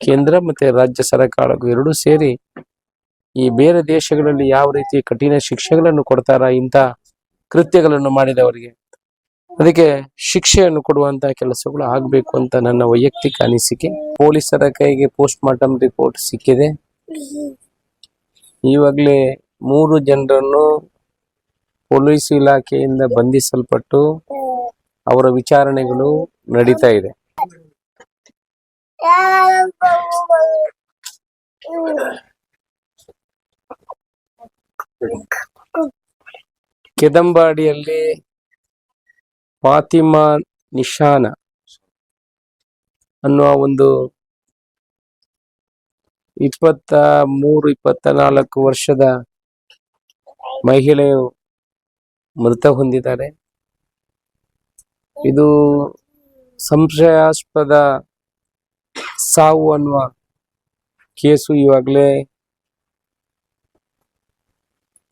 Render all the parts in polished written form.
ಕೇಂದ್ರ ಮತ್ತೆ ರಾಜ್ಯ ಸರ್ಕಾರಗಳು ಎರಡೂ ಸೇರಿ ಈ ಬೇರೆ ದೇಶಗಳಲ್ಲಿ ಯಾವ ರೀತಿ ಕಠಿಣ ಶಿಕ್ಷೆಗಳನ್ನು ಕೊಡ್ತಾರ ಇಂಥ ಕೃತ್ಯಗಳನ್ನು ಮಾಡಿದವರಿಗೆ, ಅದಕ್ಕೆ ಶಿಕ್ಷೆಯನ್ನು ಕೊಡುವಂತ ಕೆಲಸಗಳು ಆಗ್ಬೇಕು ಅಂತ ನನ್ನ ವೈಯಕ್ತಿಕ ಅನಿಸಿಕೆ. ಪೊಲೀಸರ ಕೈಗೆ ಪೋಸ್ಟ್ ಮಾರ್ಟಮ್ ರಿಪೋರ್ಟ್ ಸಿಕ್ಕಿದೆ. ಈವಾಗಲೇ 3 ಜನರನ್ನು ಪೊಲೀಸ್ ಇಲಾಖೆಯಿಂದ ಬಂಧಿಸಲ್ಪಟ್ಟು ಅವರ ವಿಚಾರಣೆಗಳು ನಡೀತಾ ಇದೆ. ಕೆದಂಬಾಡಿಯಲ್ಲಿ ಫಾತಿಮಾ ನಿಶಾನ ಅನ್ನುವ ಒಂದು 23-24 ವರ್ಷದ ಮಹಿಳೆಯು ಮೃತ ಹೊಂದಿದ್ದಾರೆ. ಇದು ಸಂಶಯಾಸ್ಪದ ಸಾವು ಅನ್ನುವ ಕೇಸು ಈವಾಗಲೇ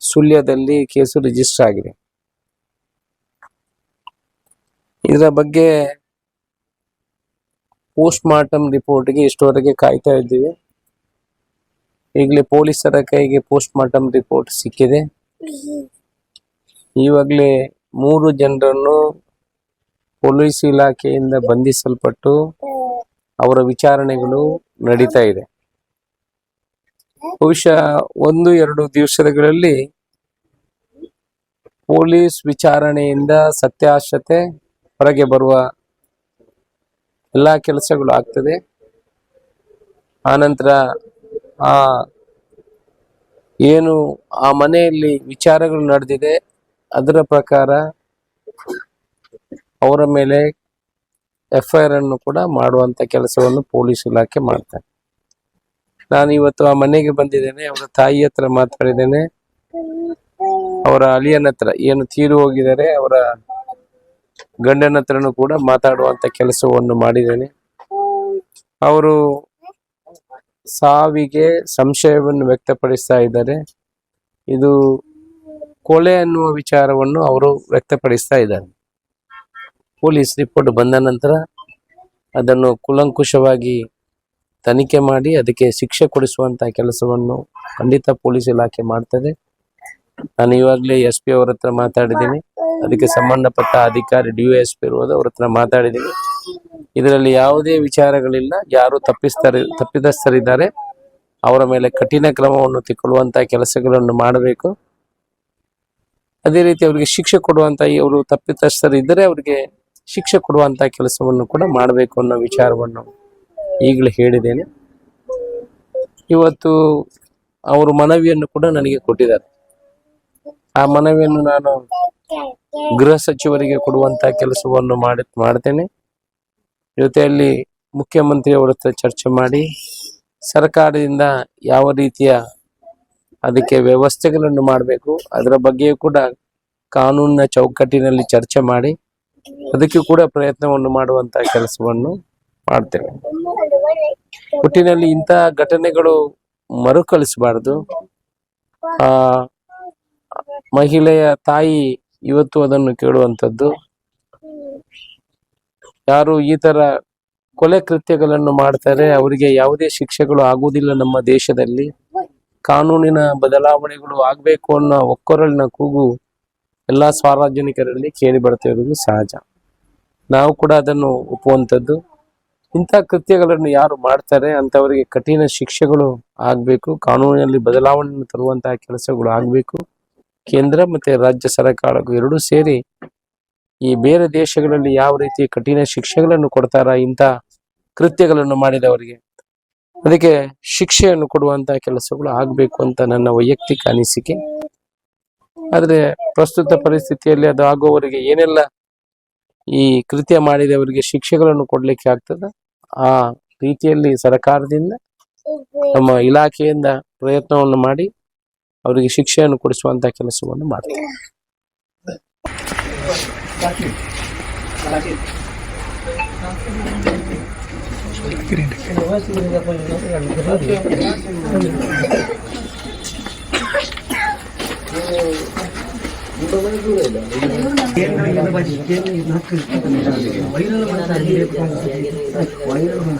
ಸುಳ್ಯದಲ್ಲಿ ಕೇಸು ರಿಜಿಸ್ಟರ್ ಆಗಿದೆ. ಇದರ ಬಗ್ಗೆ ಪೋಸ್ಟ್ ಮಾರ್ಟಮ್ ರಿಪೋರ್ಟ್ಗೆ ಇಷ್ಟವರೆಗೆ ಕಾಯ್ತಾ ಇದ್ದೀವಿ. ಈಗಲೇ ಪೊಲೀಸರ ಕೈಗೆ ಪೋಸ್ಟ್ ಮಾರ್ಟಮ್ ರಿಪೋರ್ಟ್ ಸಿಕ್ಕಿದೆ. ಈವಾಗಲೇ 3 ಜನರನ್ನು ಪೊಲೀಸ್ ಇಲಾಖೆಯಿಂದ ಬಂಧಿಸಲ್ಪಟ್ಟು ಅವರ ವಿಚಾರಣೆಗಳು ನಡೀತಾ ಇದೆ. ಬಹುಶಃ 1-2 ದಿವಸಗಳಲ್ಲಿ ಪೊಲೀಸ್ ವಿಚಾರಣೆಯಿಂದ ಸತ್ಯಾಸತ್ಯತೆ ಹೊರಗೆ ಬರುವ ಎಲ್ಲಾ ಕೆಲಸಗಳು ಆಗ್ತದೆ. ಆನಂತರ ಏನು ಆ ಮನೆಯಲ್ಲಿ ವಿಚಾರಗಳು ನಡೆದಿದೆ ಅದರ ಪ್ರಕಾರ ಅವರ ಮೇಲೆ FIR ಅನ್ನು ಕೂಡ ಮಾಡುವಂತ ಕೆಲಸವನ್ನು ಪೊಲೀಸ್ ಇಲಾಖೆ ಮಾಡ್ತಾರೆ. ನಾನು ಇವತ್ತು ಆ ಮನೆಗೆ ಬಂದಿದ್ದೇನೆ. ಅವರ ತಾಯಿ ಹತ್ರ ಮಾತಾಡಿದ್ದೇನೆ. ಅವರ ಅಳಿಯನ ಹತ್ರ ಏನು ತೀರು ಹೋಗಿದ್ದಾರೆ ಅವರ ಗಂಡನ ಹತ್ರನೂ ಕೂಡ ಮಾತಾಡುವಂತ ಕೆಲಸವನ್ನು ಮಾಡಿದ್ದೇನೆ. ಅವರು ಸಾವಿಗೆ ಸಂಶಯವನ್ನು ವ್ಯಕ್ತಪಡಿಸ್ತಾ ಇದ್ದಾರೆ. ಇದು ಕೊಲೆ ಅನ್ನುವ ವಿಚಾರವನ್ನು ಅವರು ವ್ಯಕ್ತಪಡಿಸ್ತಾ ಇದ್ದಾರೆ. ಪೊಲೀಸ್ ರಿಪೋರ್ಟ್ ಬಂದ ನಂತರ ಅದನ್ನು ಕೂಲಂಕುಷವಾಗಿ ತನಿಖೆ ಮಾಡಿ ಅದಕ್ಕೆ ಶಿಕ್ಷೆ ಕೊಡಿಸುವಂತ ಕೆಲಸವನ್ನು ಖಂಡಿತ ಪೊಲೀಸ್ ಇಲಾಖೆ ಮಾಡ್ತದೆ. ನಾನು ಇವಾಗಲೇ SP ಅವರ ಹತ್ರ ಮಾತಾಡಿದ್ದೀನಿ. ಅದಕ್ಕೆ ಸಂಬಂಧಪಟ್ಟ ಅಧಿಕಾರಿ DSP ಇರುವುದು ಅವ್ರ ಹತ್ರ ಮಾತಾಡಿದ್ದೀನಿ. ಇದರಲ್ಲಿ ಯಾವುದೇ ವಿಚಾರಗಳಿಲ್ಲ. ಯಾರು ತಪ್ಪಿತಸ್ಥರಿದ್ದಾರೆ ಅವರ ಮೇಲೆ ಕಠಿಣ ಕ್ರಮವನ್ನು ತೆಗೆದುಕೊಳ್ಳುವಂತ ಕೆಲಸಗಳನ್ನು ಮಾಡಬೇಕು. ಅದೇ ರೀತಿ ಅವರಿಗೆ ಶಿಕ್ಷೆ ಕೊಡುವಂತ ಇವರು ತಪ್ಪಿತಸ್ಥರಿದ್ದರೆ ಅವರಿಗೆ ಶಿಕ್ಷೆ ಕೊಡುವಂತ ಕೆಲಸವನ್ನು ಕೂಡ ಮಾಡಬೇಕು ಅನ್ನೋ ವಿಚಾರವನ್ನು ಈಗಲೇ ಹೇಳಿದ್ದೇನೆ. ಇವತ್ತು ಅವರು ಮನವಿಯನ್ನು ಕೂಡ ನನಗೆ ಕೊಟ್ಟಿದ್ದಾರೆ. ಆ ಮನವಿಯನ್ನು ನಾನು ಗೃಹ ಸಚಿವರಿಗೆ ಕೊಡುವಂತ ಕೆಲಸವನ್ನು ಮಾಡ್ತೇನೆ. ಜೊತೆಯಲ್ಲಿ ಮುಖ್ಯಮಂತ್ರಿ ಅವರ ಹತ್ರ ಚರ್ಚೆ ಮಾಡಿ ಸರ್ಕಾರದಿಂದ ಯಾವ ರೀತಿಯ ಅದಕ್ಕೆ ವ್ಯವಸ್ಥೆಗಳನ್ನು ಮಾಡಬೇಕು ಅದರ ಬಗ್ಗೆಯೂ ಕೂಡ ಕಾನೂನಿನ ಚೌಕಟ್ಟಿನಲ್ಲಿ ಚರ್ಚೆ ಮಾಡಿ ಅದಕ್ಕೆ ಕೂಡ ಪ್ರಯತ್ನವನ್ನು ಮಾಡುವಂತ ಕೆಲಸವನ್ನು ಮಾಡ್ತೇವೆ. ಒಟ್ಟಿನಲ್ಲಿ ಇಂತಹ ಘಟನೆಗಳು ಮರುಕಳಿಸಬಾರದು. ಮಹಿಳೆಯ ತಾಯಿ ಇವತ್ತು ಅದನ್ನು ಕೇಳುವಂಥದ್ದು. ಯಾರು ಈ ತರ ಕೊಲೆ ಕೃತ್ಯಗಳನ್ನು ಮಾಡ್ತಾರೆ ಅವರಿಗೆ ಯಾವುದೇ ಶಿಕ್ಷೆಗಳು ಆಗುವುದಿಲ್ಲ. ನಮ್ಮ ದೇಶದಲ್ಲಿ ಕಾನೂನಿನ ಬದಲಾವಣೆಗಳು ಆಗ್ಬೇಕು ಅನ್ನೋ ಒಕ್ಕೊರಲಿನ ಕೂಗು ಎಲ್ಲಾ ಸಾರ್ವಜನಿಕರಲ್ಲಿ ಕೇಳಿ ಬರ್ತಾ ಇರೋದು ಸಹಜ. ನಾವು ಕೂಡ ಅದನ್ನು ಒಪ್ಪುವಂಥದ್ದು. ಇಂಥ ಕೃತ್ಯಗಳನ್ನು ಯಾರು ಮಾಡ್ತಾರೆ ಅಂತವರಿಗೆ ಕಠಿಣ ಶಿಕ್ಷೆಗಳು ಆಗ್ಬೇಕು. ಕಾನೂನಿನಲ್ಲಿ ಬದಲಾವಣೆಯನ್ನು ತರುವಂತಹ ಕೆಲಸಗಳು ಆಗ್ಬೇಕು. ಕೇಂದ್ರ ಮತ್ತೆ ರಾಜ್ಯ ಸರ್ಕಾರಗಳು ಎರಡೂ ಸೇರಿ ಈ ಬೇರೆ ದೇಶಗಳಲ್ಲಿ ಯಾವ ರೀತಿ ಕಠಿಣ ಶಿಕ್ಷೆಗಳನ್ನು ಕೊಡ್ತಾರ ಇಂಥ ಕೃತ್ಯಗಳನ್ನು ಮಾಡಿದವರಿಗೆ, ಅದಕ್ಕೆ ಶಿಕ್ಷೆಯನ್ನು ಕೊಡುವಂತ ಕೆಲಸಗಳು ಆಗ್ಬೇಕು ಅಂತ ನನ್ನ ವೈಯಕ್ತಿಕ ಅನಿಸಿಕೆ. ಆದ್ರೆ ಪ್ರಸ್ತುತ ಪರಿಸ್ಥಿತಿಯಲ್ಲಿ ಅದು ಆಗುವವರಿಗೆ ಏನೆಲ್ಲ ಈ ಕೃತ್ಯ ಮಾಡಿದವರಿಗೆ ಶಿಕ್ಷೆಗಳನ್ನು ಕೊಡ್ಲಿಕ್ಕೆ ಆಗ್ತದ ಆ ರೀತಿಯಲ್ಲಿ ಸರ್ಕಾರದಿಂದ ನಮ್ಮ ಇಲಾಖೆಯಿಂದ ಪ್ರಯತ್ನವನ್ನು ಮಾಡಿ ಅವರಿಗೆ ಶಿಕ್ಷೆಯನ್ನು ಕೊಡಿಸುವಂತ ಕೆಲಸವನ್ನು ಮಾಡ್ತಾರೆ. ವೈರಲ್